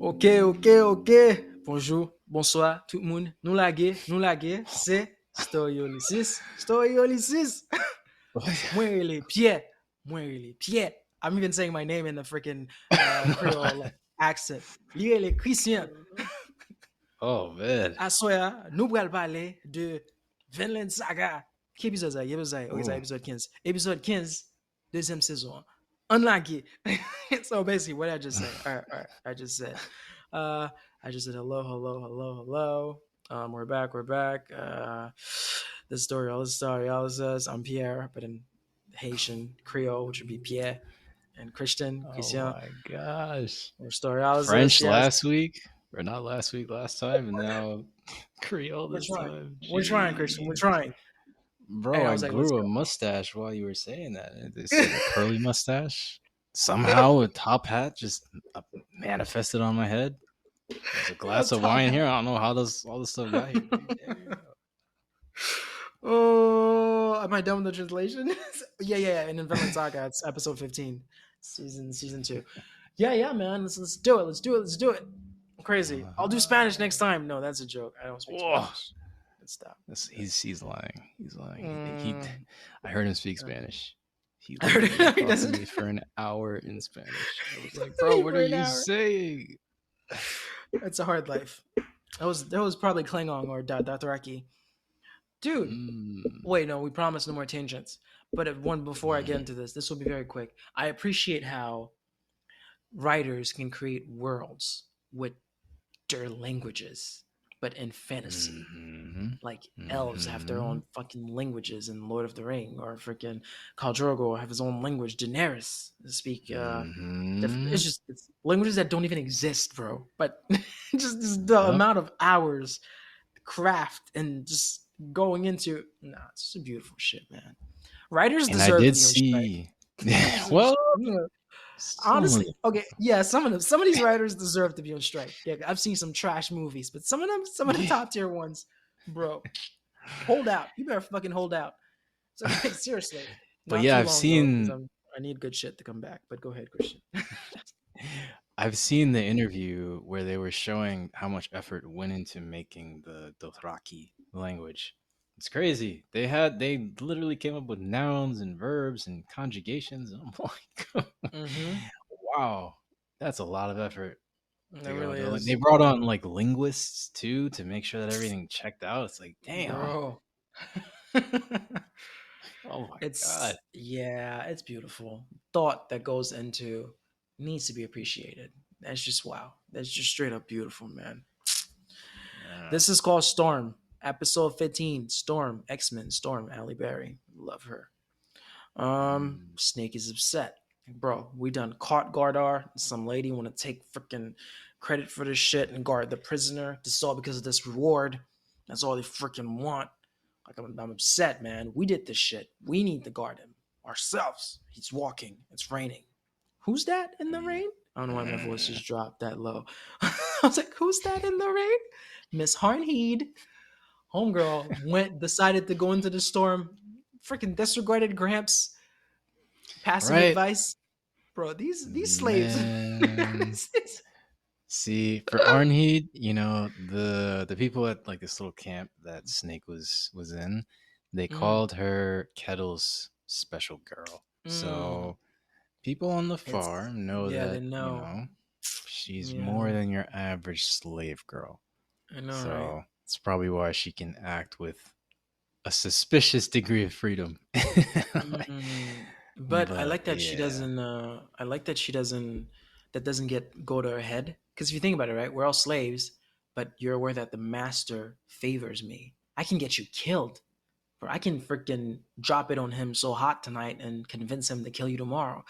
Ok. Bonjour, bonsoir, tout le monde. Nous laguer, c'est Storyolysis. Moi les pieds. I'm even saying my name in the freaking Creole accent. Lié les Christians. Oh man. I swear, nous allons parler de Vinland Saga. Quel épisode ça? Ok, c'est épisode 15. Épisode 15, deuxième saison. Unlucky. So basically, what I just said. All right. I just said hello. We're back. This story, all says I'm Pierre, but in Haitian Creole, which would be Pierre, and Christian. Oh my gosh. Or story, all French yes. last week, or not last week, last time, and now Creole this time. We're trying, Christian. We're trying. Bro, I grew a mustache while you were saying that. It's like a curly mustache. Somehow a top hat just manifested on my head. There's a glass of wine here. I don't know how all this stuff got here. Oh, am I done with the translation? Yeah. And in Vinland Saga, it's episode 15, season 2. Yeah, man. Let's do it. I'm crazy. I'll do Spanish next time. No, that's a joke. I don't speak Spanish. Stop. He's lying. I heard him speak Spanish. He doesn't me for an hour in Spanish. I was like, bro, what are you saying? It's a hard life. That was probably Klingon or Dothraki. Dude, wait, no, we promise no more tangents. But before I get into this will be very quick. I appreciate how writers can create worlds with their languages, but in fantasy. Like elves have their own fucking languages in Lord of the Ring, or freaking Khal Drogo have his own language. Daenerys speak it's languages that don't even exist, bro. But just the amount of hours, craft, and just going into it's just a beautiful shit, man. Writers deserve to be on strike. Well, honestly, okay, yeah, some of these writers deserve to be on strike. Yeah, I've seen some trash movies, but some of the top tier ones, bro, hold out. You better fucking hold out. So seriously. But yeah, I've seen. I need good shit to come back. But go ahead, Christian. I've seen the interview where they were showing how much effort went into making the Dothraki language. It's crazy. They literally came up with nouns and verbs and conjugations. And I'm like, wow, that's a lot of effort. It really is. They brought on like linguists too to make sure that everything checked out. It's like, damn. Bro. Oh my god. Yeah, it's beautiful. Thought that goes into needs to be appreciated. That's just wow. That's just straight up beautiful, man. Yeah. This is called Storm. Episode 15, Storm, X-Men, Storm, Halle Berry. Love her. Snake is upset. Bro, we done caught Gardar. Some lady want to take freaking credit for this shit and guard the prisoner. This is all because of this reward. That's all they freaking want. Like, I'm upset, man. We did this shit. We need to guard him ourselves. He's walking. It's raining. Who's that in the rain? I don't know why my voice just dropped that low. I was like, who's that in the rain? Miss Arnheid. Homegirl decided to go into the storm, freaking disregarded Gramps' passive advice. Bro, these slaves. See, for Arnheid, the people at like this little camp that Snake was in, they called her Kettle's special girl. So people on the farm know that she's more than your average slave girl. I know, so right? It's probably why she can act with a suspicious degree of freedom. But I like that she doesn't. That doesn't go to her head. Because if you think about it, right, we're all slaves, but you're aware that the master favors me. I can get you killed, or I can freaking drop it on him so hot tonight and convince him to kill you tomorrow.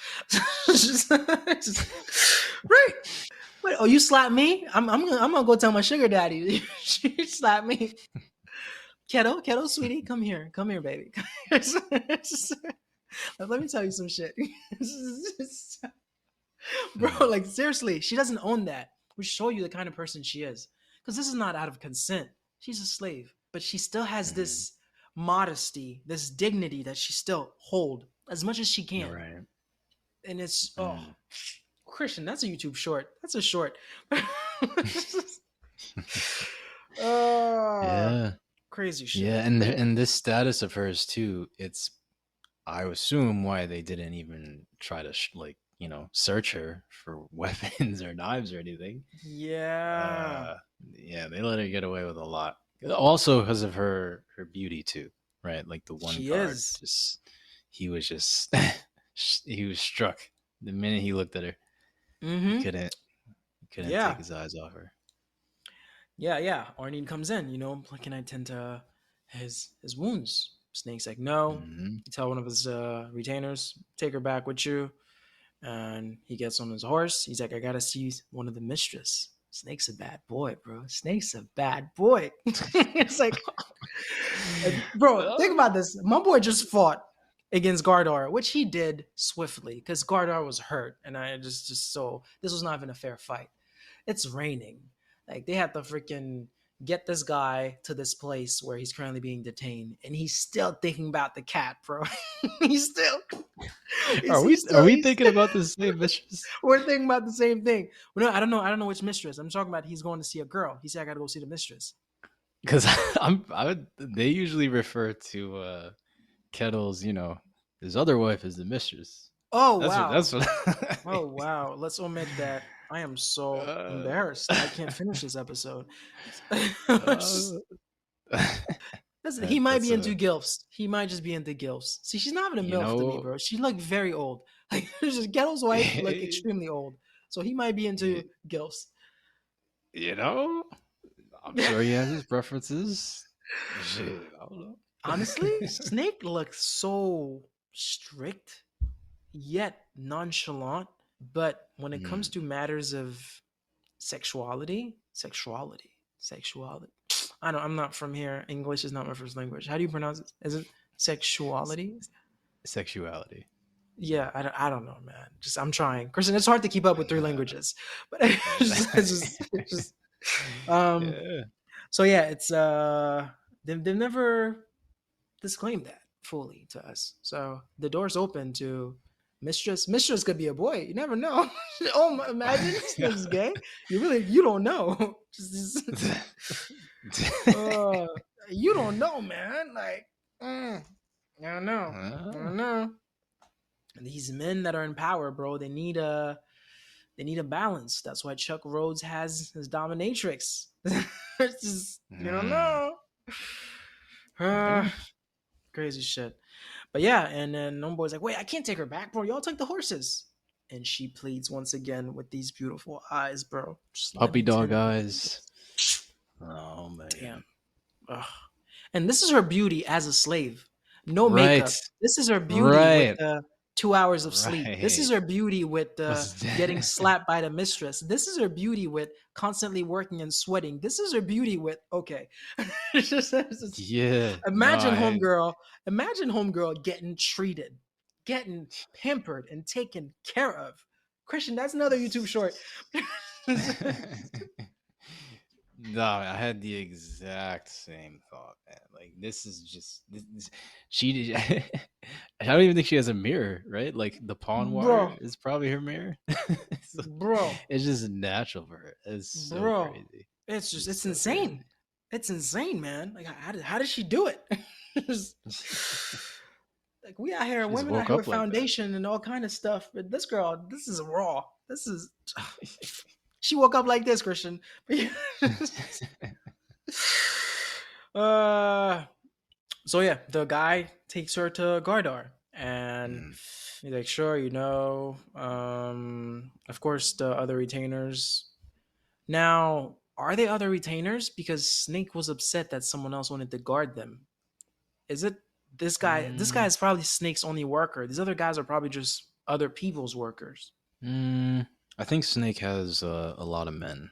Right? Wait, you slap me? I'm gonna go tell my sugar daddy. She slapped me. Kettle, sweetie, come here, baby. Let me tell you some shit, bro. Like seriously, she doesn't own that. We show you the kind of person she is, because this is not out of consent. She's a slave, but she still has this modesty, this dignity that she still hold as much as she can. Right. And it's Christian, that's a YouTube short. That's a short. Yeah. Crazy shit. Yeah, and But yeah. and this status of hers too, it's I assume why they didn't even try to search her for weapons or knives or anything. Yeah. Uh, yeah, they let her get away with a lot. Also because of her beauty too, right? Like the one She guard, is. he was just he was struck the minute he looked at her. He Mm-hmm. couldn't take Yeah. his eyes off her. Yeah. Arnheid comes in, can I tend to his wounds? Snake's like, no. Hmm. You tell one of his retainers, take her back with you. And he gets on his horse. He's like, I gotta see one of the mistress. Snake's a bad boy, bro. Snake's a bad boy. It's like, bro, think about this. My boy just fought against Gardar, which he did swiftly because Gardar was hurt, and I just so this was not even a fair fight. It's raining. Like they had to freaking get this guy to this place where he's currently being detained, and he's still thinking about the cat, bro. he's still Are he's we he's thinking about the same mistress? we're thinking about the same thing. Well, no, I don't know. I don't know which mistress. I'm talking about he's going to see a girl. He said I gotta go see the mistress. Because they usually refer to Kettle's, his other wife is the mistress. Oh That's what. wow. That's what. Oh wow. Let's omit that. I am so uh, embarrassed. I can't finish this episode. uh, Listen, he might that's be into a gilfs. He might just be into gilfs. See, she's not even a you milf to me, know bro. She looked very old. Like just Ghetto's wife looked you extremely old. So he might be into gilfs. know. I'm sure he has his preferences. Shit, I don't know. Honestly, Snake looks so strict yet nonchalant. But when it comes Mm. to matters of sexuality. I don't. I'm not from here. English is not my first language. How do you pronounce it? Is it sexuality? Sexuality. Yeah, I don't know, man. Just I'm trying. Christian, it's hard to keep up with three languages, but it's just um. Yeah. So yeah, it's they've never disclaimed that fully to us. So the door's open to mistress. Mistress could be a boy. You never know. Oh, imagine Snake's gay. You don't know. Uh, you don't know, man. Like, I don't know. I Ah. don't know. These men that are in power, bro, they need a balance. That's why Chuck Rhodes has his dominatrix. It's just, you don't Mm. know. Yeah. Crazy shit. But yeah, and then Homeboy's like, wait, I can't take her back, bro. Y'all took the horses. And she pleads once again with these beautiful eyes, bro. Just let Puppy me dog tend to eyes. Oh damn. man. Ugh. And this is her beauty as a slave. No Right. makeup. This is her beauty with Right. the 2 hours of sleep. This is Right. her beauty with the Was getting slapped by the mistress. This is her beauty with constantly working and sweating. This is her beauty with okay. yeah. No, Imagine homegirl. Imagine homegirl getting treated, getting pampered, and taken care of. Christian, that's another YouTube short. No, I had the exact same thought, man. Like this is just she did. I don't even think she has a mirror, right? Like the pond water bro, is probably her mirror. So, bro, it's just natural for her. It's so bro. crazy. It's So insane. crazy. It's insane, man. Like how did she do it? Like we out here, She just women out woke here up with like that. foundation and all kind of stuff. But this girl, this is raw. This is she woke up like this, Christian. uh so yeah, the guy takes her to Gardar and Mm. he's like, sure, of course the other retainers. Now, are they other retainers? Because Snake was upset that someone else wanted to guard them. Is it this guy? This guy Mm. is probably Snake's only worker. These other guys are probably just other people's workers. Mm. I think Snake has a lot of men,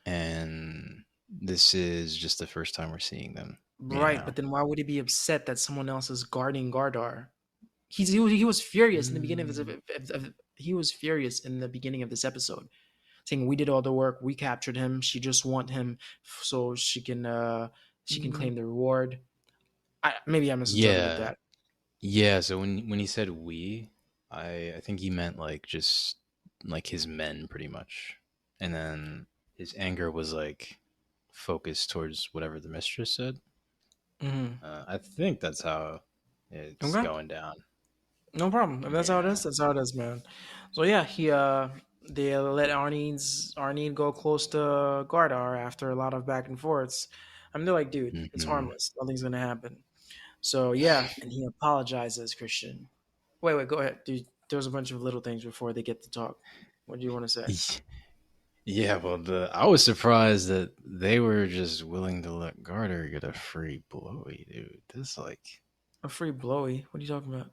and this is just the first time we're seeing them. Right, Yeah. but then why would he be upset that someone else is guarding Gardar? He was furious in the beginning of Mm. he was furious in the beginning of this episode, saying we did all the work, we captured him. She just want him so she can Mm. claim the reward. Maybe I misinterpreted Yeah. that. Yeah, so when he said we, I think he meant like just like his men pretty much, and then his anger was like focused towards whatever the mistress said. Mm-hmm. I think that's how it's Okay. going down. No problem. If that's how it is, Yeah. that's how it is, man. So yeah, they let Arnheid go close to Gardar after a lot of back and forths. I mean, they're like, dude, it's Hmm. harmless. Nothing's gonna happen. So yeah, and he apologizes, Christian. Wait, go ahead, dude. There's a bunch of little things before they get to talk. What do you want to say? Yeah, well, the I was surprised that they were just willing to let Gardar get a free blowy, dude. This like A free blowy? What are you talking about?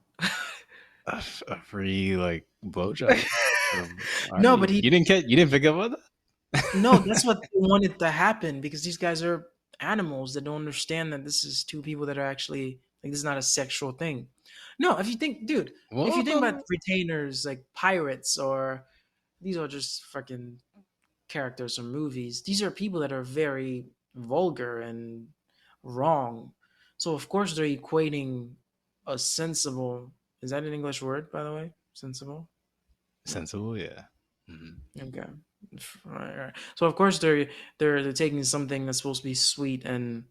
a free like blowjob from No, but Arnie. he You didn't pick up on no. that? That's what they wanted to happen because these guys are animals that don't understand that this is two people that are actually like this is not a sexual thing. No, if you think, dude, if you think about Well, retainers like pirates or these are just fucking characters from movies. These are people that are very vulgar and wrong. So of course they're equating a sensible. Is that an English word, by the way? Sensible. No. sensible, yeah. Mhm. Okay. Right. So of course they're taking something that's supposed to be sweet and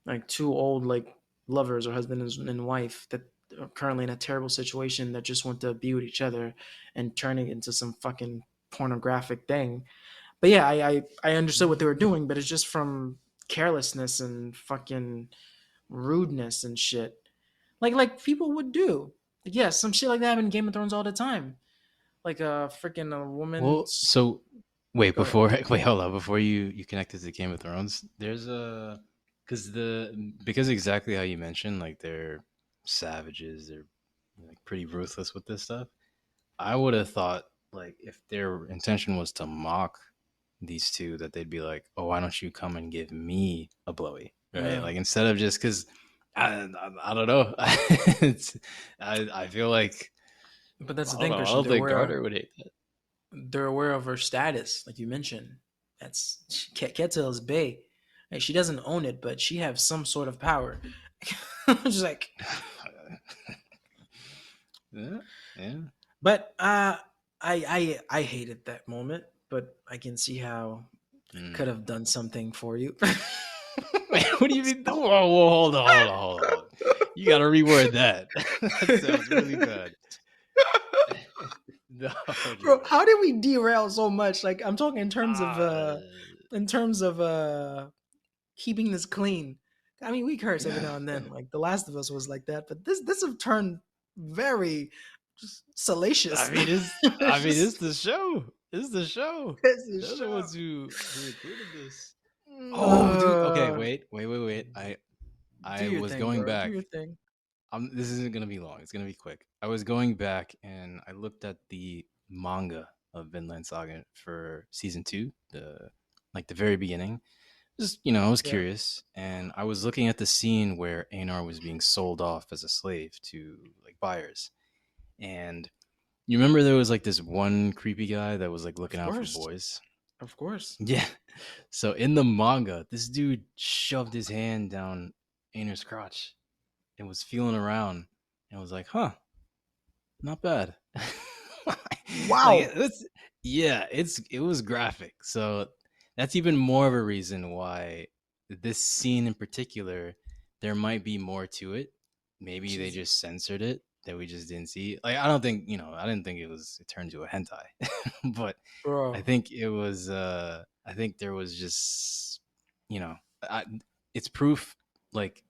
like two old like lovers or husband and wife that are currently in a terrible situation that just want to be with each other and turning it into some fucking pornographic thing. But yeah, I understood what they were doing, but it's just from carelessness and fucking rudeness and shit. Like people would do. Like, yeah, some shit like that happened in Game of Thrones all the time. Like a freaking a Well, woman's. so wait Go ahead. before wait hold on before you connect it to Game of Thrones. There's a because exactly how you mentioned, like they're savages, they're like pretty ruthless with this stuff. I would have thought like if their intention was to mock these two, that they'd be like, "Oh, why don't you come and give me a blowy?" Right? Yeah, Like instead of just because I don't know. it's, I feel like but that's the I don't thing, know. I Christian. don't think Gardner would hate that. They're aware of her status, like you mentioned. That's Ketel is Bay. Like, she doesn't own it, but she has some sort of power. Just like, Yeah, yeah. but I hated that moment, but I can see how I could Mm. have done something for you. Wait, what do you mean? Whoa, hold on. You got to reword that. That sounds really bad. No, Bro, Joe. how did we derail so much? Like I'm talking Uh, in terms of keeping this clean. I mean, we curse every now and then. Like The Last of Us was like that, but this have turned very just salacious. I It's mean, it's just the show. It's the show. it's a They're the show. ones who included this. Oh, dude. Okay, Uh, wait. do I your was thing, going bro. Do back. your thing. This isn't gonna be long. It's gonna be quick. I was going back and I looked at the manga of Vinland Saga for season two, the very beginning. Just I was Yeah. curious, and I was looking at the scene where Einar was being sold off as a slave to like buyers. And you remember there was like this one creepy guy that was like looking Of out for course. boys. Of course. Yeah. So in the manga, this dude shoved his hand down Einar's crotch and was feeling around and was like, "Huh, not bad." Like Wow. it's yeah, it was graphic. So that's even more of a reason why this scene in particular, there might be more to it. Maybe they just Jesus. censored it that we just didn't see. Like I don't think, I didn't think it turned to a hentai. But I Bro. think it was I think there was just you know, I, it's proof like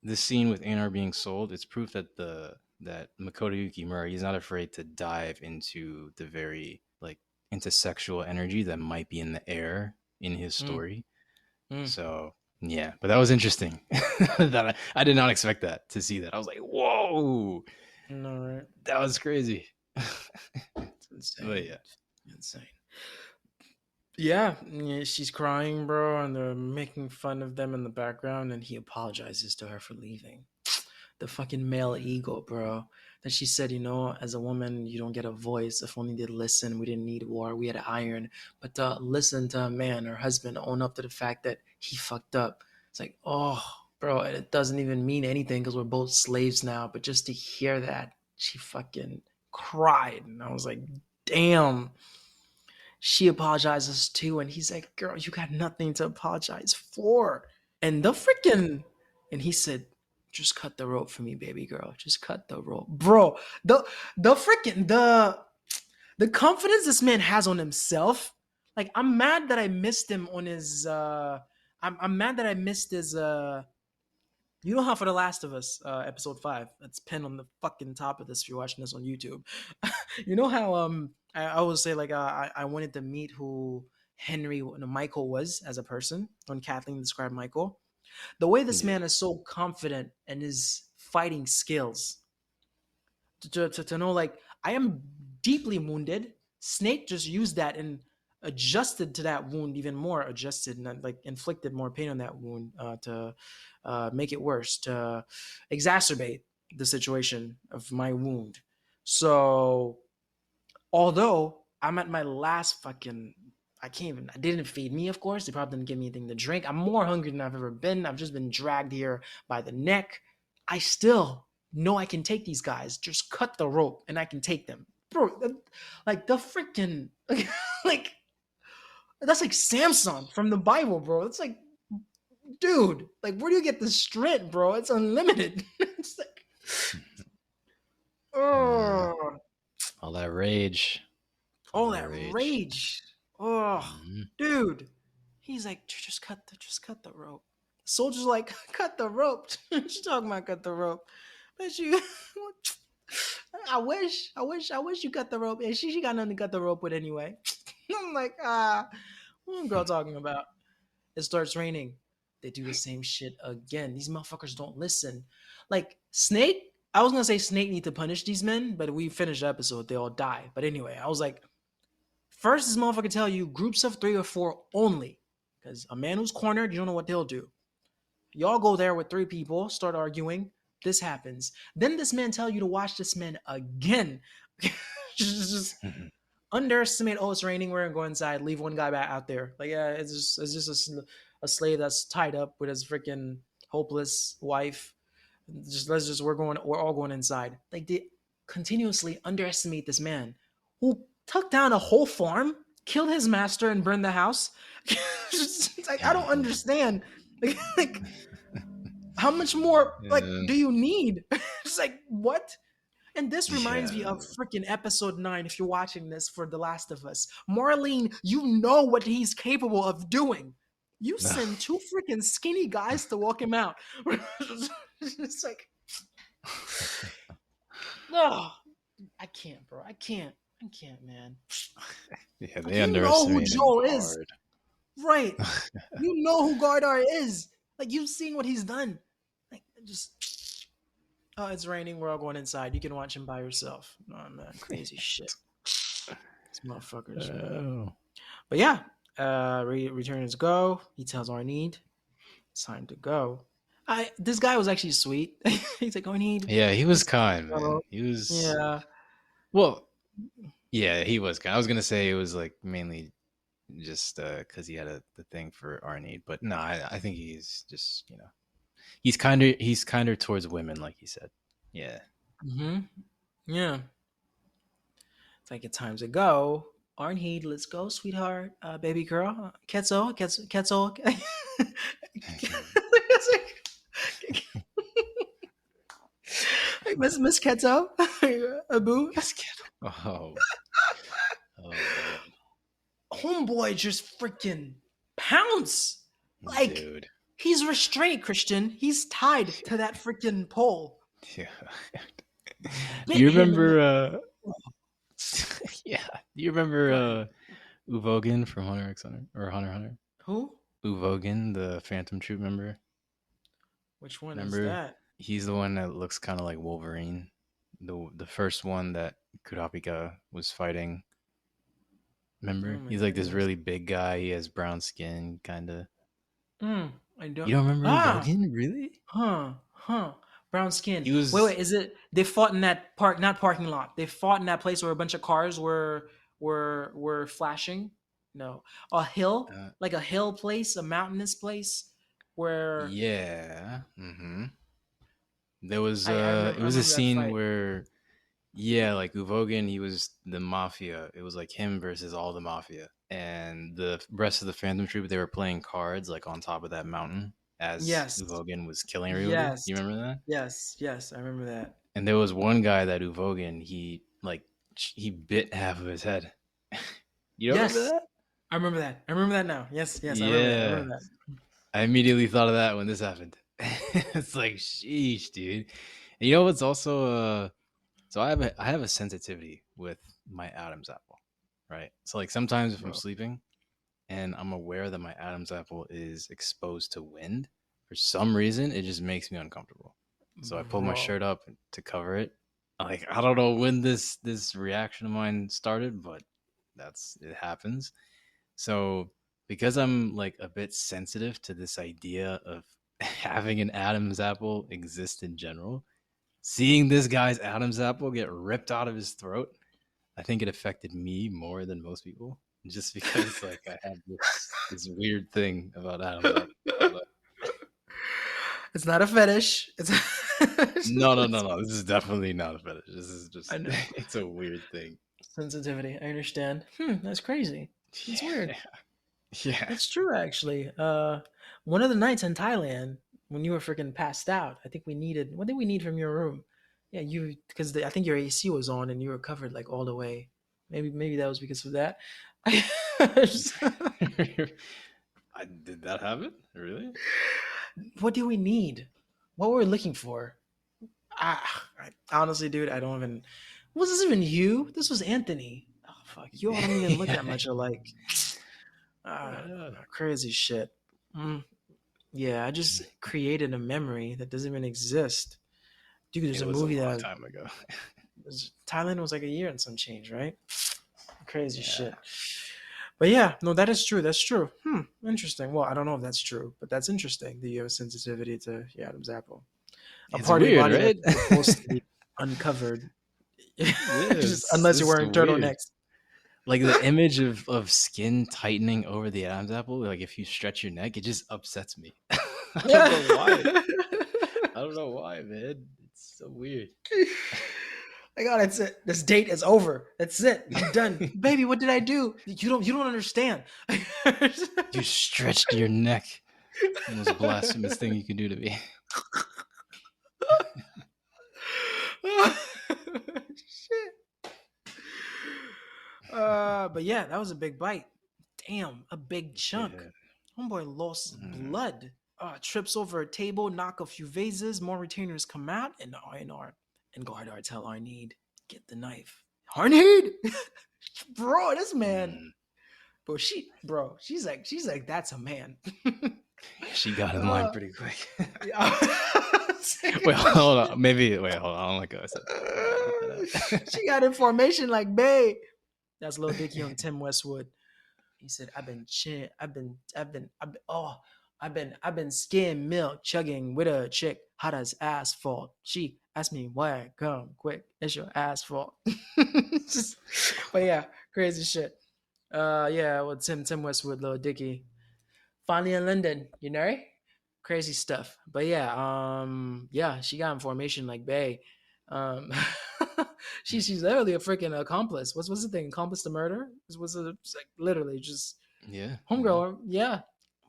this scene with Einar being sold, it's proof that that Makoto Yukimura, he's not afraid to dive into the very like into sexual energy that might be in the air in his Mm, story. mm. So yeah, but that was interesting. That I did not expect that to see that. I was like, whoa, No, right. that was crazy. It's But insane. yeah. Insane. Yeah, yeah, she's crying, bro, and they're making fun of them in the background, and he apologizes to her for leaving. The fucking male ego, bro. That she said, as a woman, you don't get a voice. If only they'd listen, we didn't need war, we had iron. But to listen to a man, her husband, own up to the fact that he fucked up. It's like, oh, bro, and it doesn't even mean anything because we're both slaves now. But just to hear that, she fucking cried. And I was like, damn. She apologizes too, and he's like, "Girl, you got nothing to apologize for." And the freaking, and he said, "Just cut the rope for me, baby girl. Just cut the rope, bro." The freaking the confidence this man has on himself. Like, I'm mad that I missed him on his. I'm mad that I missed his. You know how for The Last of Us, episode 5, that's pinned on the fucking top of this if you're watching this on YouTube. You know how I always say, like, I wanted to meet who Henry no, Michael was as a person when Kathleen described Michael. The way this Yeah. man is so confident in his fighting skills to know, like, I am deeply wounded. Snake just used that and adjusted to that wound even more, adjusted and like inflicted more pain on that wound to make it worse, to exacerbate the situation of my wound. So although I'm at my last fucking, I can't even, I didn't feed me, of course. They probably didn't give me anything to drink. I'm more hungry than I've ever been. I've just been dragged here by the neck. I still know I can take these guys. Just cut the rope and I can take them. Bro, like the freaking, like, that's like Samson from the Bible, bro. It's like, dude, like, where do you get the strength, bro? It's unlimited. It's like, Uh, oh, all that rage. all that rage. Oh, Mhm. dude. He's like, just cut the rope. Soldier's like, cut the rope. She's talking about cut the rope. But you, I wish you cut the rope. And she got nothing to cut the rope with anyway. I'm like, what girl talking about? It starts raining. They do the same shit again. These motherfuckers don't listen. Like Snake, I was gonna say Snake need to punish these men, but we finished the episode. They all die. But anyway, I was like, first, this motherfucker tell you groups of 3 or 4 only, because a man who's cornered, you don't know what they'll do. Y'all go there with 3 people, start arguing. This happens. Then this man tell you to watch this man again. just underestimate. Oh, it's raining. We're gonna go inside. Leave one guy back out there. Like, yeah, it's just a slave that's tied up with his freaking hopeless wife. We're all going inside. Like, they continuously underestimate this man who took down a whole farm, killed his master, and burned the house. It's like, I don't understand. Like, how much more like Yeah. do you need? It's like, what? And this reminds me Yeah. of freaking episode 9. If you're watching this for The Last of Us, Marlene, you know what he's capable of doing. You send 2 freaking skinny guys to walk him out. It's like, no, I can't, bro. I can't, man. Yeah, Like, they you know who underestimate him Joel is, hard. right? You know who Gardar is. Like, you've seen what he's done. Like, just, oh, it's raining. We're all going inside. You can watch him by yourself. Oh, man, crazy shit. These motherfuckers, man. Oh. But yeah, returns go. He tells Arnheid, it's time to go. This guy was actually sweet. He's like, Arnheid, Yeah, he was it's time to kind, man. go. He was Yeah. well, yeah, he was kind. I was gonna say it was like mainly just because he had the thing for Arnie, but no, I think he's just he's kinder towards women, like he said. Yeah. Mm-hmm. Yeah. It's like, it's time to go. Arnheid, let's go, sweetheart. Baby girl. Ketzel. It's like, Miss Ketzel. Abu. Yes, kid. Oh, oh man, Homeboy just freaking pounce. Like, dude. he's restrained, Christian. He's tied to that freaking pole. Yeah. Bit You him in the. remember? Yeah. Do you remember Uvogin from Hunter x Hunter or Hunter x Hunter? Who? Uvogin, the Phantom Troop member. Which one is Remember? that? He's the one that looks kind of like Wolverine. The first one that Kurapika was fighting. Oh Remember? my He's like this goodness. really big guy. He has brown skin, kind of. I don't. You don't remember Ah, Uvogin? Really? huh. Brown skin. He Wait. was. Is it? They fought in that park, not parking lot. They fought in that place where a bunch of cars were flashing. No, a hill, Uh, like a hill place, a mountainous place, where yeah. Mm-hmm. There was I it was a remember that scene fight. where Yeah, like Uvogin, he was the mafia. It was like him versus all the mafia. And the rest of the Phantom Troop, they were playing cards like on top of that mountain as Yes, Uvogin was killing everybody. yes, You remember that? yes. I remember that. And there was one guy that Uvogin, he like he bit half of his head. You don't remember Yes, that? I remember that. I remember that now. Yes, I remember that. I Yeah. remember that. I immediately thought of that when this happened. It's like, sheesh, dude. And you know what's also so I have a sensitivity with my Adam's apple, right? So like sometimes if I'm Bro, sleeping and I'm aware that my Adam's apple is exposed to wind, for some reason it just makes me uncomfortable. So I pull my bro. shirt up to cover it. Like I don't know when this reaction of mine started, but it happens. So because I'm like a bit sensitive to this idea of having an Adam's apple exist in general, seeing this guy's Adam's apple get ripped out of his throat, I think it affected me more than most people, just because like I have this weird thing about Adam's apple. But It's not a fetish. It's no, no, no, no. This is definitely not a fetish. This is I just know. it's a weird thing. Sensitivity. I understand. That's crazy. That's weird. Yeah, yeah. That's true, actually. One of the nights in Thailand when you were freaking passed out, I think we needed. What did we need from your room? Yeah, you because I think your AC was on and you were covered like all the way. Maybe that was because of that. Did that happen? Really? What do we need? What were we looking for? Honestly, dude, I don't even. Was this even you? This was Anthony. Oh fuck, you all don't even look that Yeah. much alike. Ah, Uh, crazy shit. Mm, yeah, I just created a memory that doesn't even exist. Dude, there's it a was a movie long that time ago. Thailand was like a year and some change, right? Crazy Yeah. shit. But yeah, no, that is true. That's true. Interesting. Well, I don't know if that's true, but that's interesting that you have a sensitivity to Adam's apple. A It's part of your weird, body right? that's supposed to be uncovered, just Yes, unless you're it's wearing weird. turtleneecks. Like the image of skin tightening over the Adam's apple, like if you stretch your neck, it just upsets me. I don't know why. I don't know why, man. It's so weird. My God, that's it. This date is over. That's it. I'm done, baby. What did I do? You don't understand. You stretched your neck. The most blasphemous thing you can do to me. Shit. But yeah, that was a big bite. Damn, a big chunk. Yeah. Homeboy lost Mm. blood. Trips over a table, knock a few vases, more retainers come out, and Einar and Gardar tell Arnheid, get the knife. Arnheid! Bro, this man. Mm. She's like, that's a man. She got in line uh, pretty quick. yeah. Wait, hold on. Maybe hold on. I don't like how I said that. Hold on, edit that out. She got information like, babe. That's Lil Dicky on Tim Westwood. He said, I've been skim milk chugging with a chick hot as asphalt. She asked me why I come quick. It's your asphalt. Just, but yeah, crazy shit. Yeah, well, Tim Westwood, Lil Dicky, finally in London, crazy stuff. But yeah, she got information like Bay. Um, she's literally a freaking accomplice. What's the thing? Accomplice to murder? Was it like literally just Yeah, yeah. homegirl? Yeah.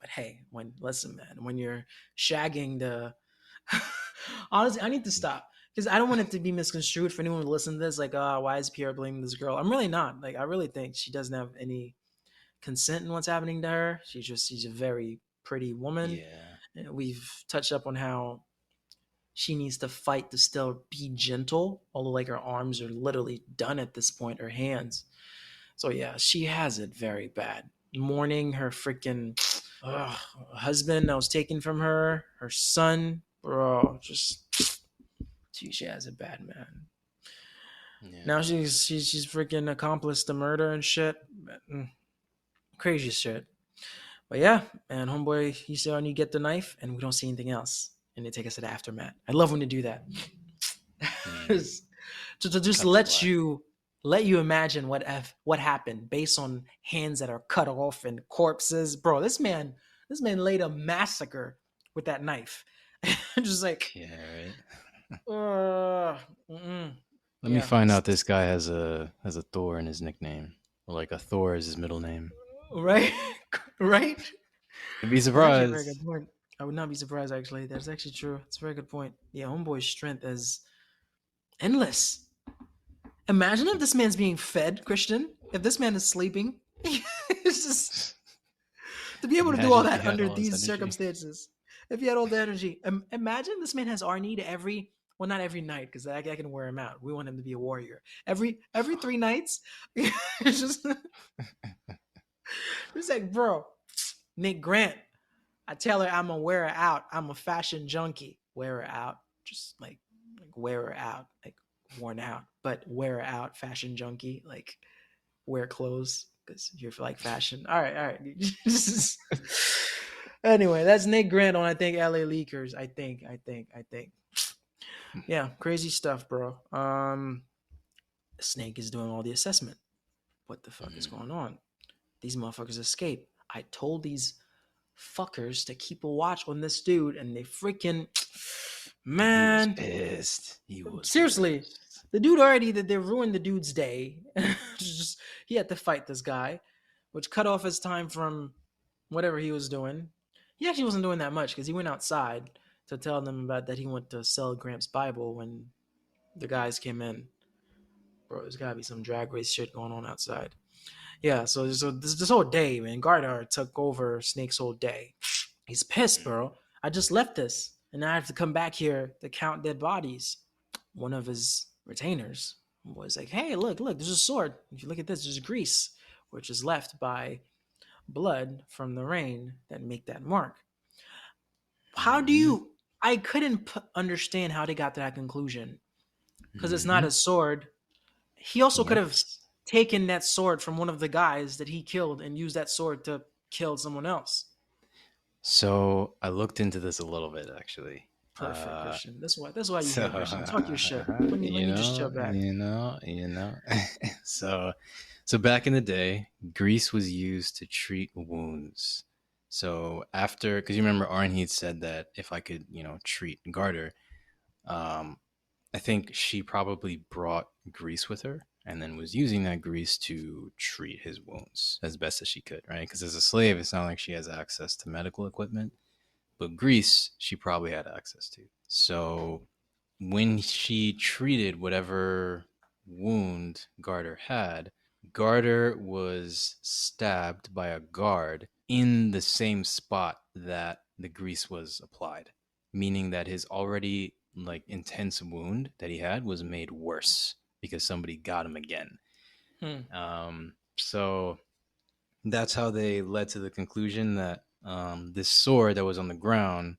But hey, listen, man, when you're shagging the, honestly, I need to stop because I don't want it to be misconstrued for anyone to listen to this. Like, why is Pierre blaming this girl? I'm really not. Like, I really think she doesn't have any consent in what's happening to her. She's a very pretty woman. Yeah. And we've touched up on how she needs to fight to still be gentle, although like her arms are literally done at this point, her hands. So yeah, she has it very bad. Mourning her freaking husband that was taken from her, her son, bro, just she has it bad, man. Now Yeah. she's freaking accomplished the murder and shit. Crazy shit. But yeah, and homeboy, he said, "I need to get the knife," and we don't see anything else, and they take us to the aftermath. I love when they do that. Mm. to just Cut to black. let you imagine what happened based on hands that are cut off and corpses, bro. This man laid a massacre with that knife. Just like, Yeah, right. uh, mm-mm. Let me Yeah. find out this guy has a Thor in his nickname, or like a Thor is his middle name. Right. Right. I'd be That's actually a very good surprised. point. I would not be surprised. Actually, that's actually true. It's a very good point. Yeah, homeboy's strength is endless. Imagine if this man's being fed, Christian. If this man is sleeping, it's just to be able to do all Imagine if he that had under all this these energy. circumstances. If he had all the energy, imagine this man has Arnheid every well, not every night because I can wear him out. We want him to be a warrior every 3 nights. It's just it's like, bro, Nick Grant. I tell her I'm gonna wear her out. I'm a fashion junkie. Wear her out, just like wear her out, like worn out, but wear her out. Fashion junkie, like wear clothes because you're like fashion. All right. Anyway, that's Nick Grant on I think LA Leakers. I think. Yeah, crazy stuff, bro. Snake is doing all the assessment. What the fuck is Mhm. going on? These motherfuckers escape. I told these fuckers to keep a watch on this dude, and they freaking He was man. pissed. He was Seriously, pissed. the dude already that they ruined the dude's day. Just he had to fight this guy, which cut off his time from whatever he was doing. He actually wasn't doing that much because he went outside to tell them about that he went to sell Gramps' Bible when the guys came in. Bro, there's gotta be some drag race shit going on outside. Yeah, so this whole day, man, Gardar took over Snake's whole day. He's pissed, bro. I just left this, and now I have to come back here to count dead bodies. One of his retainers was like, "Hey, look, there's a sword. If you look at this, there's grease, which is left by blood from the rain that make that mark." How do Mm-hmm. you? I couldn't understand how they got to that conclusion because it's not Mm-hmm. a sword. He also could have Yes. taken that sword from one of the guys that he killed and used that sword to kill someone else. So I looked into this a little bit actually. Perfect, Christian. That's why you So here, Christian. Talk your shit. Let me just chill back. you know. so so back in the day, grease was used to treat wounds. So after, because you remember Arnheid said that if I could, treat Gardar, um, I think she probably brought grease with her and then was using that grease to treat his wounds as best as she could, right? Because as a slave, it's not like she has access to medical equipment, but grease she probably had access to. So when she treated whatever wound Gardar had, Gardar was stabbed by a guard in the same spot that the grease was applied, meaning that his already like intense wound that he had was made worse because somebody got him again. Hmm. So that's how they led to the conclusion that this sword that was on the ground,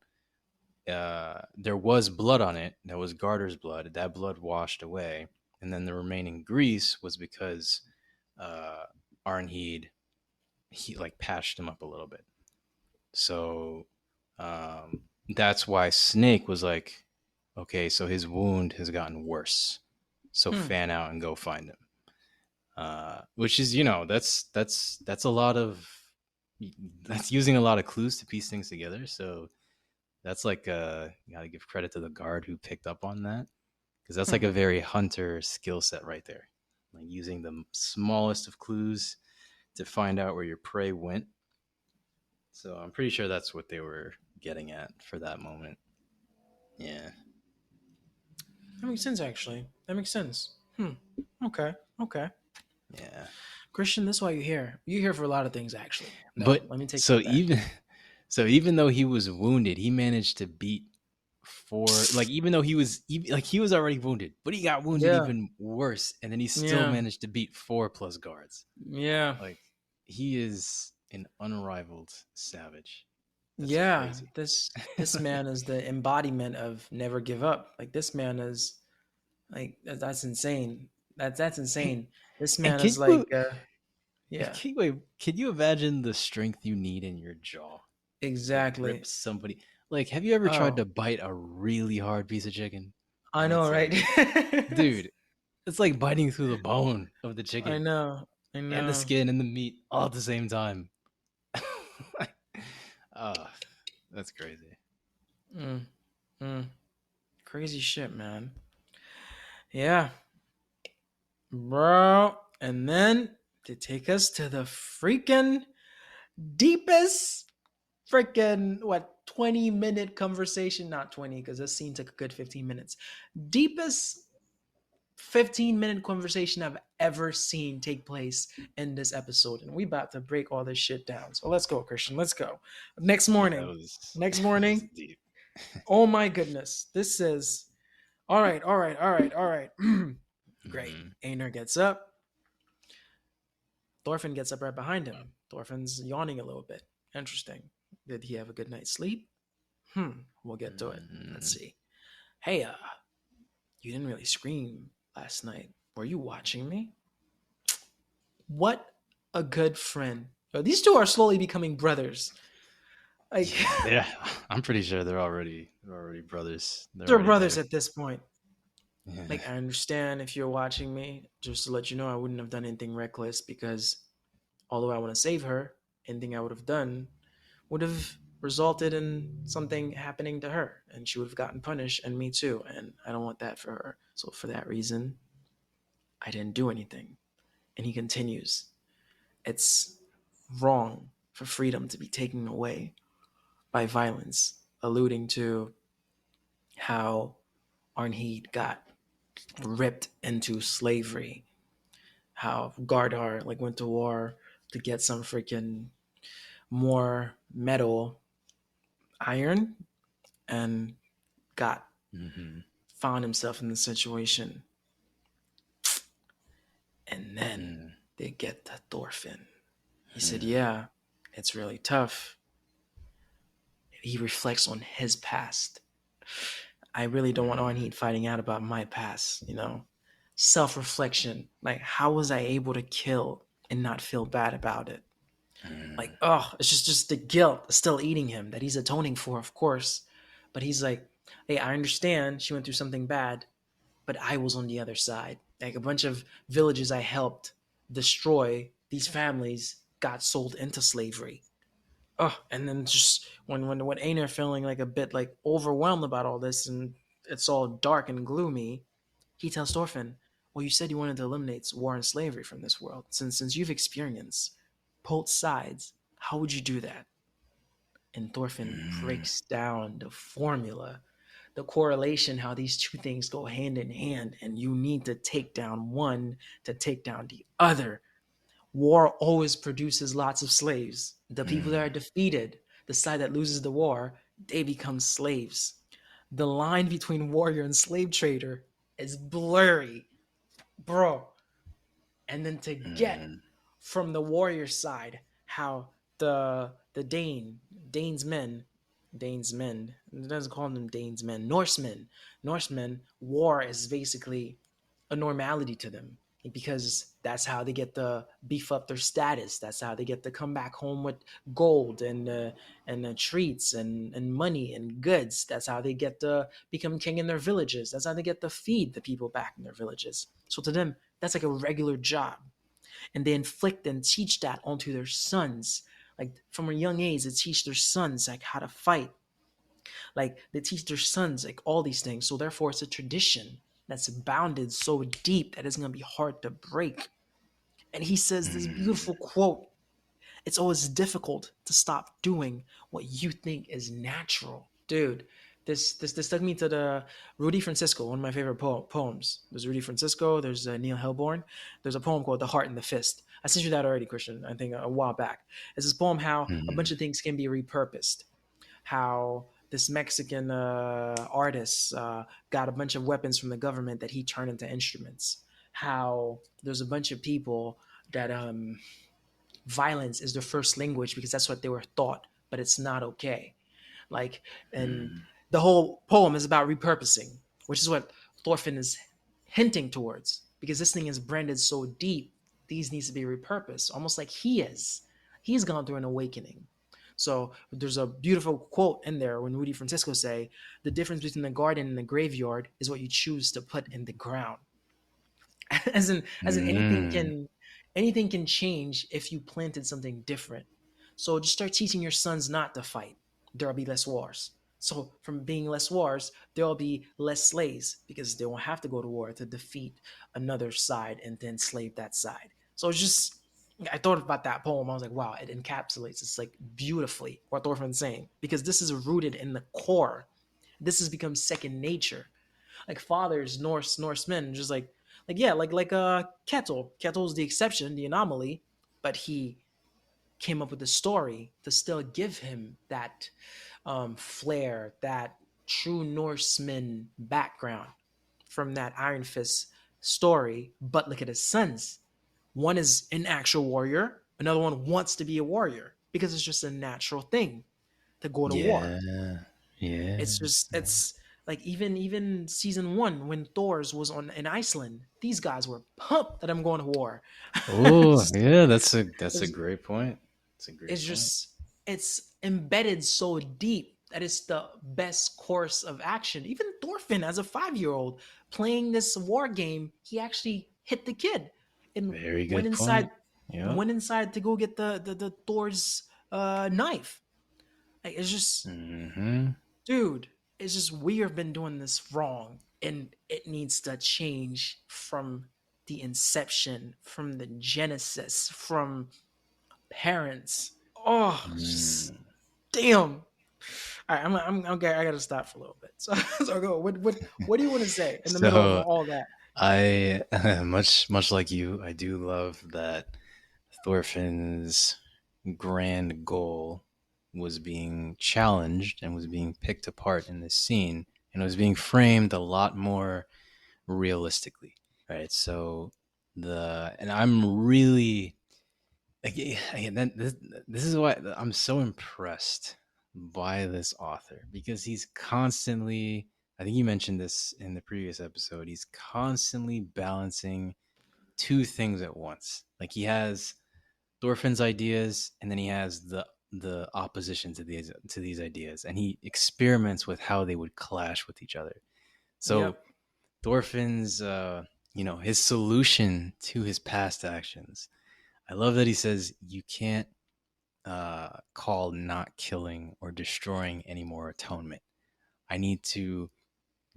there was blood on it. That was Garter's blood. That blood washed away, and then the remaining grease was because uh, Arnheid, he like patched him up a little bit. So that's why Snake was like, okay, so his wound has gotten worse. So Hmm. fan out and go find him. Which is, that's a lot of that's using a lot of clues to piece things together. So that's like you gotta give credit to the guard who picked up on that, because that's like Hmm. a very hunter skill set right there, like using the smallest of clues to find out where your prey went. So I'm pretty sure that's what they were getting at for that moment. Yeah, That makes sense, actually. That makes sense. Hmm. Okay. Okay. yeah. Christian, that's why you're here. You're here for a lot of things, actually. No, But let me take so that back. even so, even though he was wounded, he managed to beat four. Like even though like he was already wounded, but he got wounded Yeah. even worse, and then he still Yeah. managed to beat four plus guards. Yeah. Like he is an unrivaled savage. That's Yeah. crazy. This man is the embodiment of never give up. Like this man is like that's insane. That's insane. This and man can is you like yeah. wait, can you imagine the strength you need in your jaw to grip Exactly. somebody? Like, have you ever tried Oh, to bite a really hard piece of chicken? I And know, it's right? like, dude, it's like biting through the bone of the I chicken know. I and the know. skin and the meat all at the same time. Oh, that's crazy. Mm, mm. Crazy shit, man. Yeah. bro. And then they take us to the freaking deepest freaking what 20-minute conversation, not 20 because this scene took a good 15 minutes, deepest 15-minute conversation I've ever seen take place in this episode, and we about to break all this shit down. So let's go, Christian, let's go. next Yeah, that morning was next that was morning deep. oh my goodness, this is all right, all right, all right, all right. Great. Hmm. Einar gets up. Thorfinn gets up right behind him. Thorfinn's yawning a little bit. Interesting. Did he have a good night's sleep? We'll get to it. Let's Hmm. see. Hey, you didn't really scream last night. Were you watching me? What a good friend. These two are slowly becoming brothers. Like, Yeah, I'm pretty sure they're already brothers. They're they're already brothers there. at this point. Yeah. Like, I understand if you're watching me, just to let you know, I wouldn't have done anything reckless because although I want to save her, anything I would have done would have resulted in something happening to her and she would have gotten punished and me too. And I don't want that for her. So, for that reason, I didn't do anything. And he continues, it's wrong for freedom to be taken away by violence, alluding to how Arnheid got ripped into slavery, how Gardar like went to war to get some freaking more metal, iron, and got Hmm. found himself in the situation. And then Hmm. they get to Thorfinn. He said, Hmm. "Yeah, it's really tough." He reflects on his past. I really don't want Hmm. Arnheid finding out about my past, Self reflection. Like, how was I able to kill and not feel bad about it? Like, Hmm. oh, it's just the guilt still eating him that he's atoning for, of course. But he's like, hey, I understand she went through something bad, but I was on the other side. Like a bunch of villages I helped destroy, these families got sold into slavery. Oh, and then just when Einar feeling like a bit like overwhelmed about all this and it's all dark and gloomy, he tells Thorfinn, "Well, you said you wanted to eliminate war and slavery from this world. Since you've experienced both sides, how would you do that?" And Thorfinn Hmm. breaks down the formula, the correlation, how these two things go hand in hand, and you need to take down one to take down the other. War always produces lots of slaves. The people that are Hmm. defeated, the side that loses the war, they become slaves. The line between warrior and slave trader is blurry, bro. And then to get Hmm. from the warrior side how the Danes men, it doesn't call them Danes men, Norsemen, war is basically a normality to them because that's how they get to beef up their status. That's how they get to come back home with gold and treats and money and goods. That's how they get to become king in their villages. That's how they get to feed the people back in their villages. So to them, that's like a regular job, and they inflict and teach that onto their sons. Like from a young age, they teach their sons like how to fight. Like they teach their sons like all these things. So therefore, it's a tradition that's bounded so deep that it's gonna be hard to break. And he says this Hmm. beautiful quote: "It's always difficult to stop doing what you think is natural." Dude, this took me to the Rudy Francisco, one of my favorite poems. There's Rudy Francisco, there's Neil Hellborn. There's a poem called The Heart and the Fist. I sent you that already, Christian, I think a while back. It's this poem how a bunch Hmm. of things can be repurposed. How this Mexican artist got a bunch of weapons from the government that he turned into instruments. How there's a bunch of people that violence is their first language because that's what they were taught, but it's not okay. Like, and Hmm. the whole poem is about repurposing, which is what Thorfinn is hinting towards because this thing is branded so deep. These needs to be repurposed, almost like he is. He's gone through an awakening. So there's a beautiful quote in there when Rudy Francisco say, "The difference between the garden and the graveyard is what you choose to put in the ground." As in Hmm. anything can change if you planted something different. So just start teaching your sons not to fight. There'll be less wars. So from being less wars, there'll be less slaves because they won't have to go to war to defeat another side and to enslave that side. So it's just I thought about that poem. I was like, wow, it encapsulates it's like beautifully what Thorfinn's saying because this is rooted in the core. This has become second nature. Like fathers, Norsemen, just like yeah, like Kettle. Kettle's the exception, the anomaly, but he came up with a story to still give him that flair, that true Norseman background from that Iron Fist story. But look at his sons. One is an actual warrior, another one wants to be a warrior because it's just a natural thing to go to war. Yeah. Yeah. It's just it's like even season one when Thor's was on in Iceland, these guys were pumped that I'm going to war. Oh, it's, yeah, that's a it's, great point. It's a great it's point. just it's embedded so deep that it's the best course of action. Even Thorfinn, as a 5-year-old playing this war game, he actually hit the kid and Very went good point. inside Yep. went inside to go get the Thor's knife. Like, it's just Hmm. dude, it's just we have been doing this wrong and it needs to change from the inception, from the genesis, from parents. Oh, just Mm. damn. All right, I'm okay. I gotta stop for a little bit. So, so go. What do you want to say in the middle of So all that? I much like you, I do love that Thorfinn's grand goal was being challenged and was being picked apart in this scene, and it was being framed a lot more realistically, right? So the and I'm really again this is why I'm so impressed by this author because he's constantly, I think you mentioned this in the previous episode, he's constantly balancing two things at once. Like he has Thorfinn's ideas, and then he has the opposition to these ideas, and he experiments with how they would clash with each other. So Yep. Thorfinn's, his solution to his past actions. I love that he says you can't call not killing or destroying any more atonement. I need to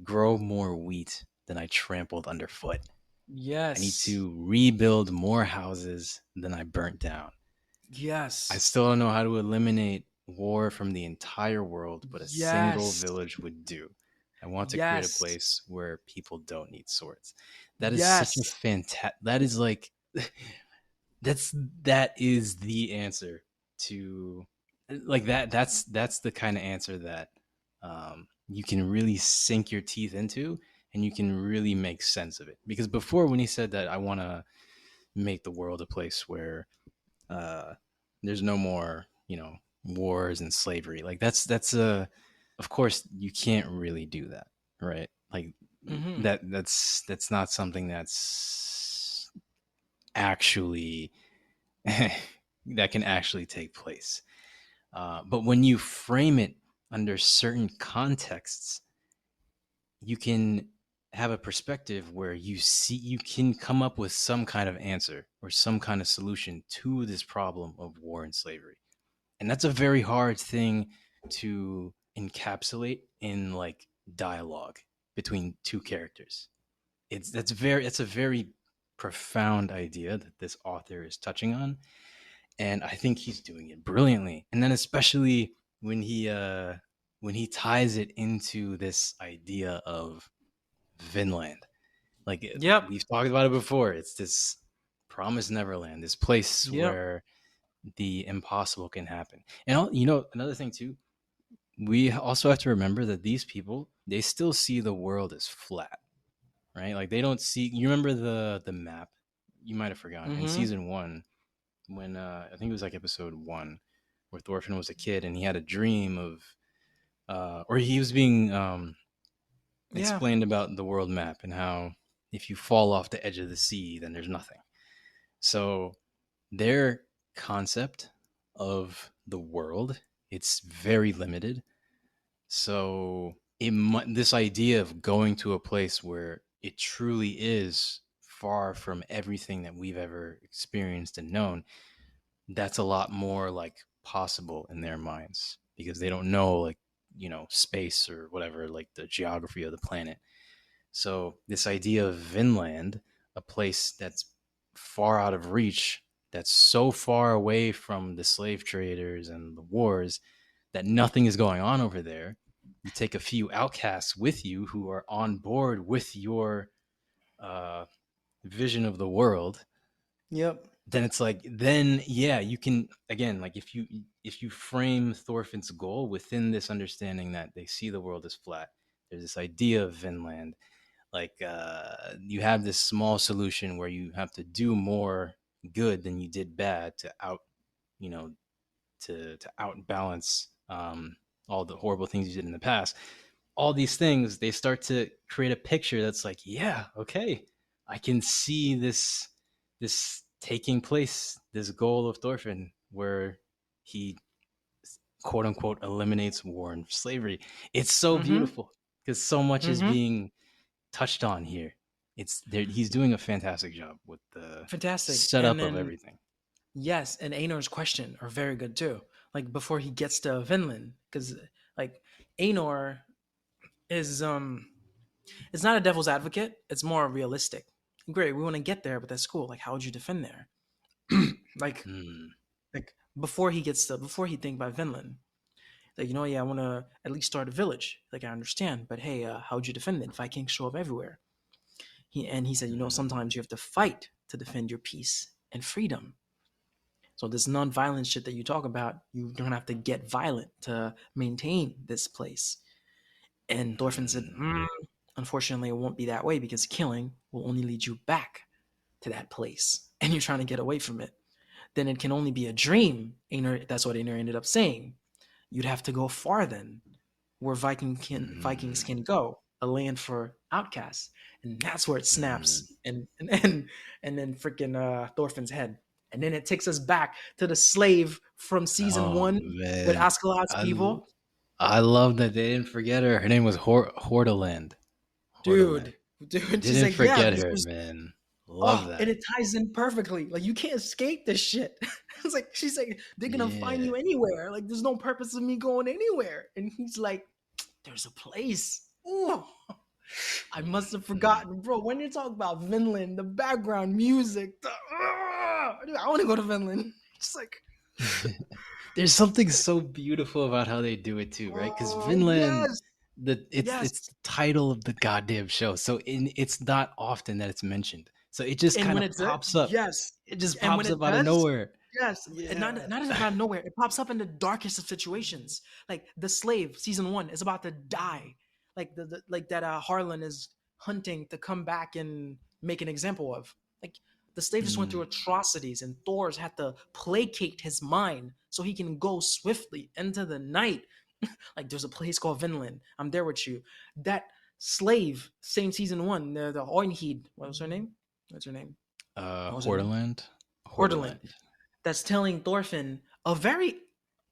grow more wheat than I trampled underfoot. I need Yes. to rebuild more houses than I burnt down. I Yes. still don't know how to eliminate war from the entire world, but a single Yes. village would do. I want to create a Yes. place where people don't need swords. That is such a Yes. fantastic. That is like that is the answer to like that. That's the kind of answer that you can really sink your teeth into, and you can really make sense of it. Because before, when he said that, I want to make the world a place where uh, there's no more, wars and slavery. Like that's a, of course, you can't really do that, right? Like Mm-hmm. that's not something that's actually that can actually take place. But when you frame it under certain contexts, you can have a perspective where you can come up with some kind of answer or some kind of solution to this problem of war and slavery. And that's a very hard thing to encapsulate in like dialogue between two characters. It's a very profound idea that this author is touching on, and I think he's doing it brilliantly. And then especially when he ties it into this idea of Vinland. Like Yep. we've talked about it before, it's this promised Neverland, this place Yep. where the impossible can happen. And another thing too, we also have to remember that these people, they still see the world as flat, right? Like they don't see. You remember the map? You might have forgotten in Mm-hmm. season one when I think it was like episode one, where Thorfinn was a kid and he had a dream of, or he was being Yeah. explained about the world map and how if you fall off the edge of the sea, then there's nothing. So their concept of the world, it's very limited. So this idea of going to a place where it truly is far from everything that we've ever experienced and known, that's a lot more like possible in their minds because they don't know like space or whatever, like the geography of the planet. So this idea of Vinland, a place that's far out of reach, that's so far away from the slave traders and the wars that nothing is going on over there. You take a few outcasts with you who are on board with your uh, vision of the world. Yep. Then it's like, then yeah, you can again, like if you frame Thorfinn's goal within this understanding that they see the world as flat. There's this idea of Vinland, like you have this small solution where you have to do more good than you did bad to you know to outbalance all the horrible things you did in the past. All these things, they start to create a picture that's like, yeah, okay, I can see this taking place, this goal of Thorfinn where he quote unquote eliminates war and slavery. It's so Mm-hmm. beautiful because so much is Mm-hmm. being touched on here. It's there. He's doing a fantastic job with the Fantastic. And setup of then everything. yes, and Einar's question are very good too. Like before he gets to Vinland, because like Einar is it's not a devil's advocate. It's more realistic. Great, we want to get there, but that's cool. Like, how would you defend there? like Mm, like before he think about Vinland, like yeah, I want to at least start a village. Like I understand, but hey, how would you defend it if I can't show up everywhere? He said, mm, sometimes you have to fight to defend your peace and freedom. So this non-violent shit that you talk about, you're gonna have to get violent to maintain this place. And Thorfinn said, mm, unfortunately, it won't be that way because killing will only lead you back to that place, and you're trying to get away from it. Then it can only be a dream. Einar, that's what Einar ended up saying. You'd have to go far then, where Vikings mm, can go, a land for outcasts, and that's where it mm. snaps and then freaking Thorfinn's head, and then it takes us back to the slave from season Oh one with man, Askeladd's I people, I love that they didn't forget her. Her name was Hordaland. Hordaland. dude, dude. She's Didn't like, yeah, forget this her, was man. Love oh, and that. it ties in perfectly. Like you can't escape this shit. It's like she's like, they're gonna find Yeah. you anywhere. Like there's no purpose of me going anywhere. And he's like, there's a place. Ooh. I must have Mhm. forgotten, bro. When you talk about Vinland, the background music, dude, I want to go to Vinland. It's like, There's something so beautiful about how they do it too, right? Because oh Vinland, yes, it's yes. the title of the goddamn show, so it's not often that it's mentioned. So it just And kind when of it's pops up. yes, It just and when pops it up out of does, nowhere. yes, and Yeah. not just out of nowhere. It pops up in the darkest of situations. Like the slave, season one, is about to die. Like like that Harlan is hunting to come back and make an example of. Like the slave just went through Mm, atrocities, and Thor's had to placate his mind so he can go swiftly into the night. Like there's a place called Vinland. I'm there with you. That slave, same season one, the Arnheid. What was her name? What's her name? What was her name? Hordaland. Hordaland. Hordaland. That's telling Thorfinn, a very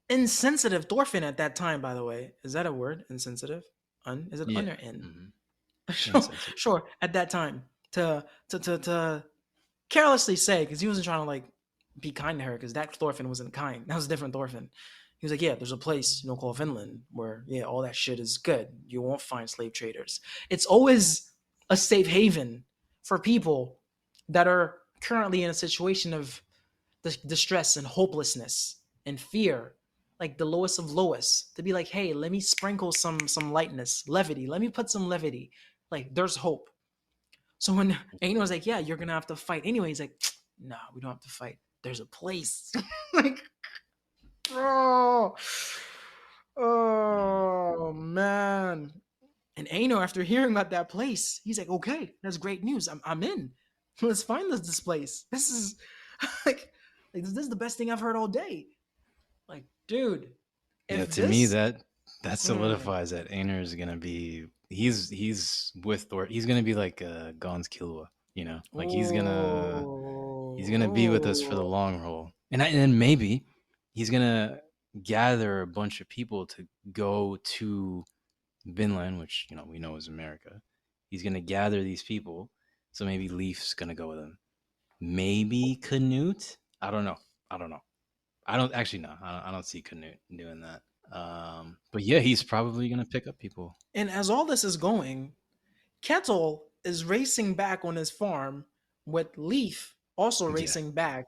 insensitive Thorfinn at that time, by the way. Is that a word? Insensitive? Is it un Yeah. or in? Hmm. Sure, Insensitive. sure. At that time, to carelessly say, because he wasn't trying to like be kind to her, because that Thorfinn wasn't kind. That was a different Thorfinn. He was like, yeah, there's a place called Finland where yeah, all that shit is good. You won't find slave traders. It's always a safe haven for people that are currently in a situation of the distress and hopelessness and fear, like the lowest of lowest, to be like, hey, let me sprinkle some lightness, levity. Let me put some levity. Like there's hope. So when Aino was like, yeah, you're gonna have to fight anyway, he's like, no, we don't have to fight. There's a place. Like, bro. Mm. Oh man. And Aino, after hearing about that place, he's like, okay, that's great news. I'm in. Let's find this place. This is like, this is the best thing I've heard all day. Like, dude, Yeah, if to me this, that mm, solidifies that Einar is gonna be he's with Thor. He's gonna be like Gon's Killua, like he's gonna be with us for the oh, long haul, and then maybe he's gonna gather a bunch of people to go to Vinland, which we know is America. He's gonna gather these people, so maybe Leaf's gonna go with him. Maybe Canute. I don't know. I don't know. I don't actually know. I don't see Canute doing that. But yeah, he's probably gonna pick up people. And as all this is going, Kettle is racing back on his farm with Leaf also Yeah. racing back.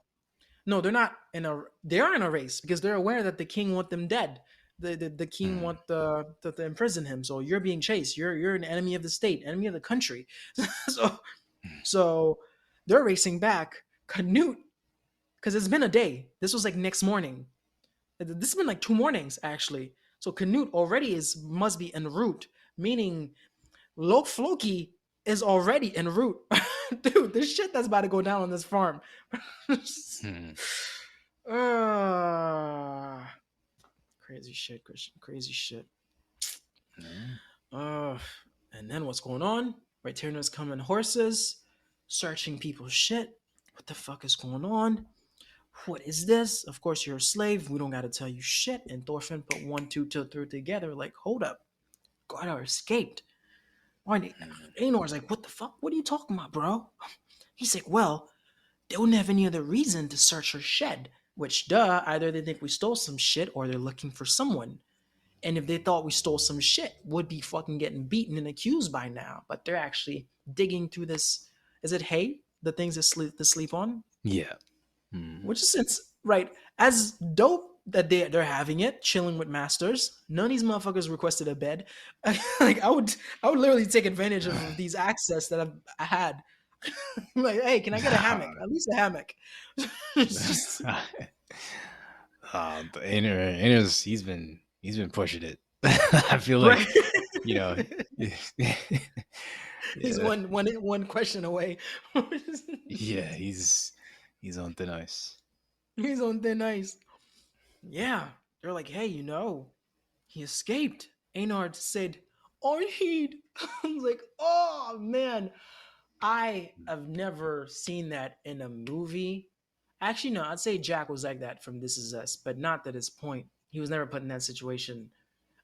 No, they're not in a. They are in a race because they're aware that the king want them dead. The king Mm. want to imprison him. So you're being chased. You're an enemy of the state, enemy of the country. so so they're racing back. Canute, because it's been a day. This was like next morning. This has been like 2 mornings actually. So Canute already is must be en route, meaning Floki is already en route. Dude, this shit that's about to go down on this farm. Hmm. uh, crazy shit, Christian. Crazy shit. Yeah. Uh, and then what's going on? Retainers come in horses, searching people's shit. What the fuck is going on? What is this? Of course, you're a slave. We don't got to tell you shit. And Thorfinn put one, two, two, three together. Like, hold up. Gardar escaped. Hmm. Einor's like, what the fuck? What are you talking about, bro? He's like, well, they wouldn't have any other reason to search her shed. Which, duh, either they think we stole some shit or they're looking for someone. And if they thought we stole some shit, would be fucking getting beaten and accused by now. But they're actually digging through this. Is it hay? The things to sleep on? Yeah. Hmm. Which is right as dope that they're having it, chilling with masters. None of these motherfuckers requested a bed. Like I would literally take advantage of these access that I had. Like, hey, can I get a hammock? At least a hammock. It's just But Einer's he's been pushing it. I feel right. like you know. He's Yeah, one question away. yeah, he's on thin ice. He's on thin ice. Yeah, they're like, hey, he escaped. Einar said, Arnheid. I was like, oh man, I have never seen that in a movie. Actually, no, I'd say Jack was like that from This Is Us, but not to this point. He was never put in that situation.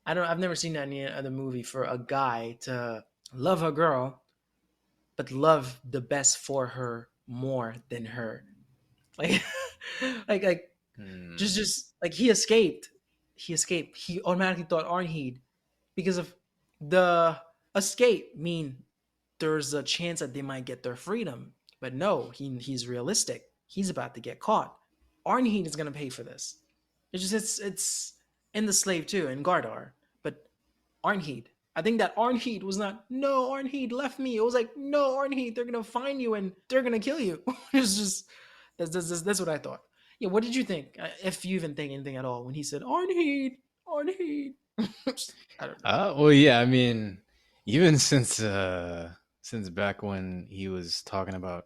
I've never seen that in any other movie for a guy to love a girl, but love the best for her more than her. Like, like Hmm. just like he escaped. He escaped. He automatically thought Arnheid because of the escape mean there's a chance that they might get their freedom. But no, he's realistic. He's about to get caught. Arnheid is gonna pay for this. It's in the slave too, in Gardar. But Arnheid. I think that Arnheid was not, no, Arnheid left me. It was like, no, Arnheid, they're gonna find you and they're gonna kill you. It's just that's what I thought. Yeah, what did you think? If you even think anything at all when he said Arnheid, Arnheid. I don't know. Well, yeah. I mean, even since back when he was talking about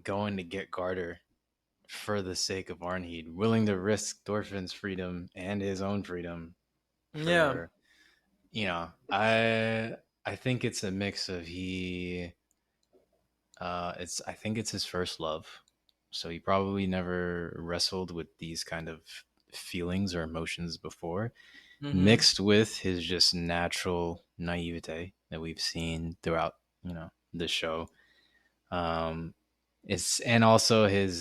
going to get Gardar for the sake of Arnheid, willing to risk Thorfinn's freedom and his own freedom Yeah. for I think it's a mix of it's I think it's his first love. So he probably never wrestled with these kind of feelings or emotions before, Mm-hmm. mixed with his just natural naivete that we've seen throughout, the show. Um it's and also his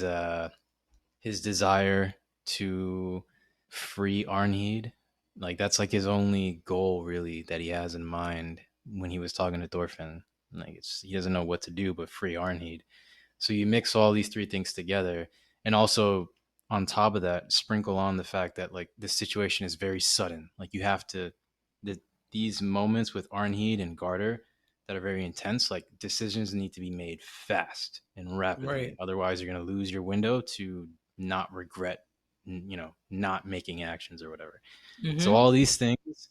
desire to free Arnheid. Like that's like his only goal really that he has in mind when he was talking to Thorfinn. Like he doesn't know what to do but free Arnheid. So you mix all these three things together, and also on top of that, sprinkle on the fact that like this situation is very sudden. Like you have to the, these moments with Arnheid and Gardar that are very intense. Like decisions need to be made fast and rapidly, Right. otherwise you're going to lose your window to not regret, not making actions or whatever. So Mm-hmm. all these things,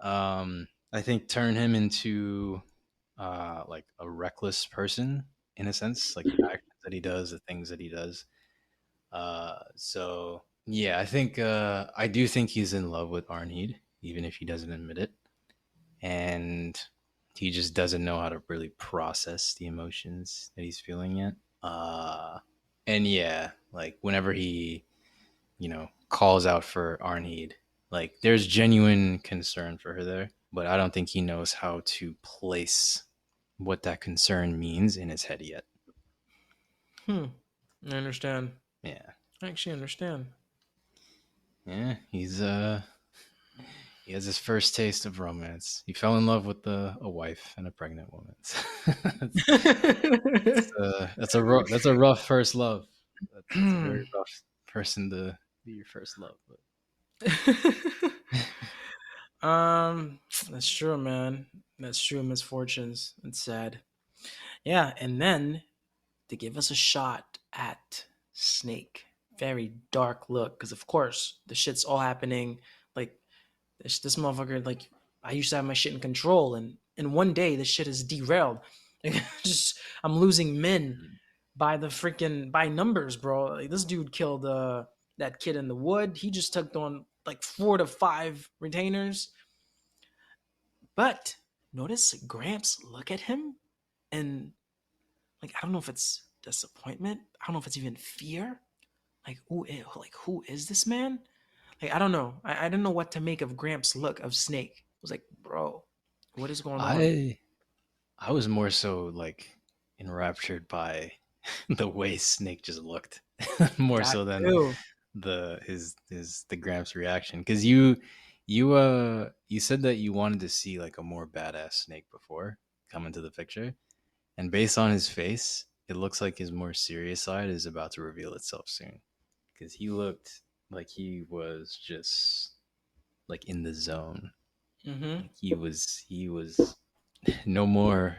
I think, turn him into like a reckless person in a sense, like the actions that he does, the things that he does. So yeah, I do think he's in love with Arnheid, even if he doesn't admit it, and he just doesn't know how to really process the emotions that he's feeling yet. And yeah, like whenever he calls out for Arnheid, like there's genuine concern for her there, but I don't think he knows how to place what that concern means in his head yet. Hmm. I understand. Yeah. I actually understand. Yeah, he's He has his first taste of romance. He fell in love with a wife and a pregnant woman. That's a rough first love. That's a very rough person to be your first love. But um, that's true, man. That's true. Misfortunes. It's sad. Yeah, and then to give us a shot at Snake. Very dark look, because of course the shit's all happening. Like this motherfucker. Like I used to have my shit in control, and in one day this shit is derailed. Just I'm losing men by the freaking by numbers, bro. Like, this dude killed that kid in the wood. He just took on like 4 to 5 retainers. But notice Gramps look at him and like I don't know if it's disappointment. I don't know if it's even fear. Who is this man? Like I don't know. I didn't know what to make of Gramps' look of Snake. I was like, bro, what is going on? I I was more so like enraptured by the way Snake just looked, more That so than too. the Gramps reaction. Because you said that you wanted to see like a more badass Snake before come into the picture, and based on his face, it looks like his more serious side is about to reveal itself soon. Because he looked like he was just like in the zone. Mm-hmm. Like he was no more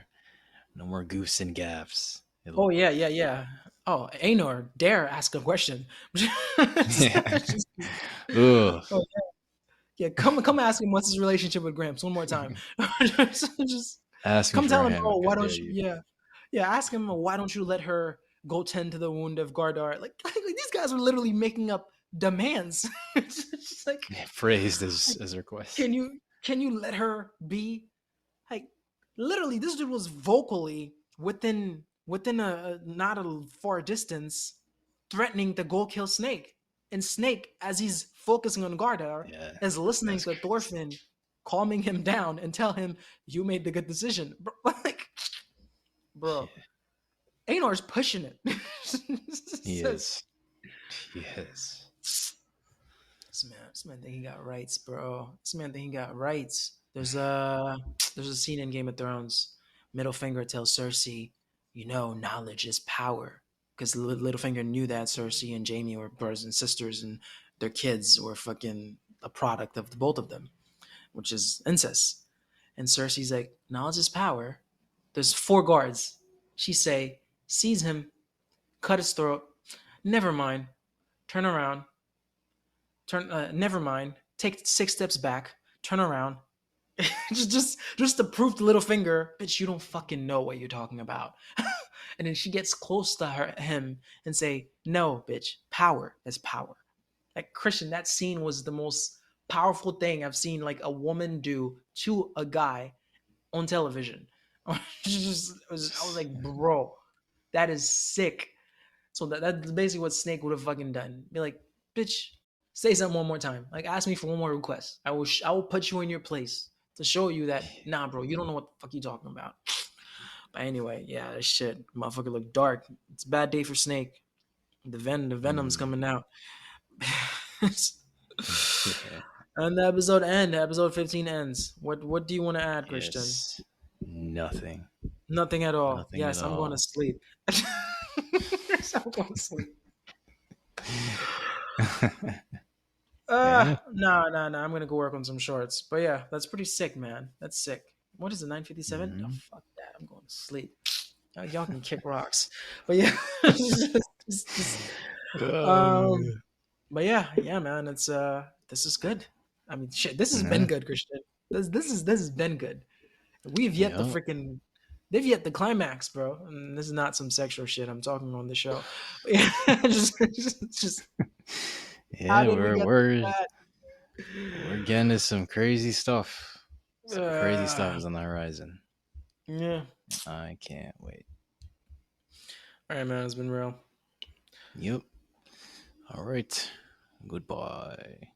no more goofs and gaffs. It Oh looked yeah, like. yeah, yeah. Oh, Einar, dare ask a question. Yeah. Just- Ugh. oh, yeah, come ask him what's his relationship with Gramps one more time. Just Ask me come for tell a him, hammock. oh, I why dare don't you? you. Yeah, yeah. Ask him, why don't you let her go tend to the wound of Gardar? Like these guys are literally making up demands. It's just like, Phrased like, as a request. can you let her be? Like literally, this dude was vocally within a not a far distance, threatening to go kill Snake. And Snake, as he's focusing on Gardar, Yeah, is listening that's to crazy. Thorfinn, calming him down and tell him, "You made the good decision." Bro, like, bro, Yeah, Einar's pushing it. he Says, is. He is. this man think he got rights, bro. This man think he got rights. There's a scene in Game of Thrones. Middlefinger tells Cersei, "You know, knowledge is power." Because Littlefinger knew that Cersei and Jaime were brothers and sisters, and their kids were fucking a product of the both of them, which is incest. And Cersei's like, "Knowledge is power." There's 4 guards. She say, "Seize him, cut his throat. Never mind. Turn around. Never mind. Take 6 steps back. Turn around." just to prove to Littlefinger, bitch, you don't fucking know what you're talking about. And then she gets close to him and say, "No, bitch, power is power." Like Christian, that scene was the most powerful thing I've seen like a woman do to a guy on television. I was like, bro, that is sick. So that's basically what Snake would have fucking done. Be like, bitch, say something one more time. Like, ask me for one more request. I will put you in your place to show you that, nah, bro, you don't know what the fuck you talking about. But anyway, yeah, that shit, motherfucker look dark. It's a bad day for Snake. The venom's Mm, coming out. yeah. And the episode end. Episode 15 ends. What do you want to add, Christian? Yes. Nothing. Nothing at all. Nothing at Yes, I'm going to all. sleep. Yes, I'm going to sleep. Yeah. No. I'm gonna go work on some shorts. But yeah, that's pretty sick, man. That's sick. What is it? 9:57? Oh Hmm. fuck that. I'm going to sleep. Y'all can kick rocks. But yeah, just- um. But yeah, man. It's this is good. I mean, shit. This has been Yeah. good, Christian. This has been good. We've yet to Yep. freaking. They've yet the climax, bro. And this is not some sexual shit I'm talking on the show. But yeah, just how Yeah, did we get we're getting to some crazy stuff. to Some crazy stuff that? is on the horizon. Yeah. I can't wait. All right, man. It's been real. Yep. All right. Goodbye.